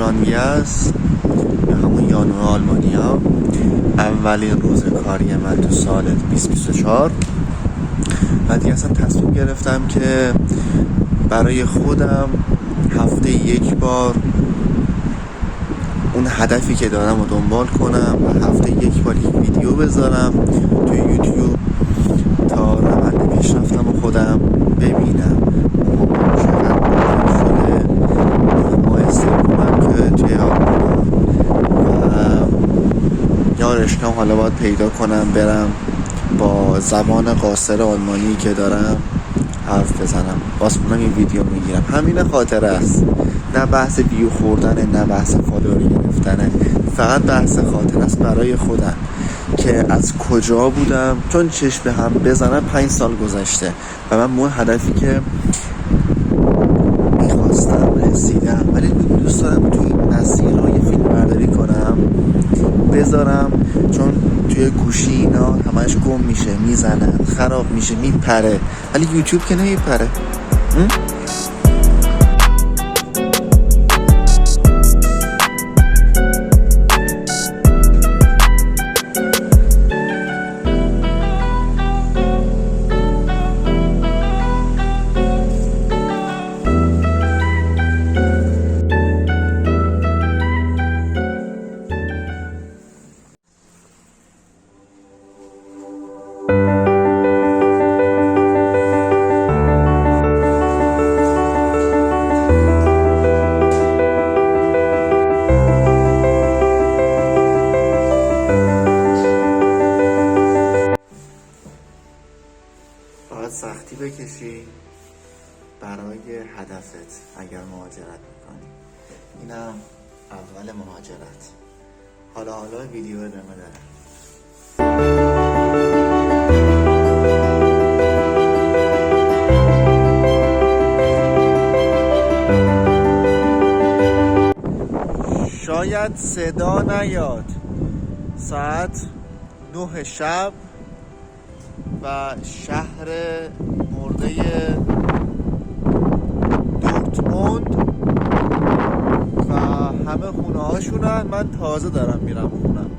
ژانویه یا همون یانوار آلمانیا، اولین روز کاری من تو سال 2024 و دیگه اصلا تصمیم گرفتم که برای خودم هفته یک بار اون هدفی که دارم رو دنبال کنم و هفته یک بار یک ویدیو بذارم توی یوتیوب تا روند پیشرفتم و خودم ببینم چقدر شده، مقایسه کنم که توی یا رشتم حالا باید پیدا کنم برم با زبان قاصر آلمانی که دارم حرف بزنم، واسه اونم یه ویدیو میگیرم. همین خاطره است، نه بحث ویو خوردنه، نه بحث فالووری گرفتنه، فقط بحث خاطره است برای خودم که از کجا بودم. چون چشم به هم بزنم 5 سال گذشته و من اون هدفی که میخواستم رسیدم، ولی دوست دارم توی این مسیر رو یه فیلم برداری کنم بذارم، چون توی گوشی اینا همش گم میشه، میزنن، خراب میشه، میپره، ولی یوتیوب که نمیپره. باید سختی بکشی برای هدفت اگر مهاجرت میکنی. اینم اول مهاجرت. حالا ویدیو ادامه داره. شاید صدا نیاد، ساعت 9 شب و شهر مرده دورتموند و همه خونه هاشونن. من تازه دارم میرم خونم،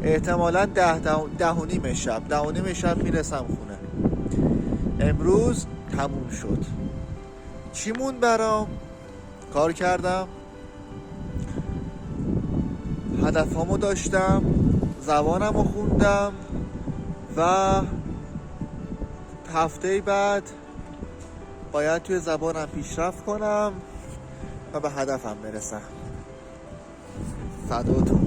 احتمالا 10:30 شب میرسم خونه. امروز تموم شد. چی موند برام؟ کار کردم، هدفامو داشتم، زبانمو خوندم و هفته بعد باید توی زبانم پیشرفت کنم و به هدفم برسم. فداتون.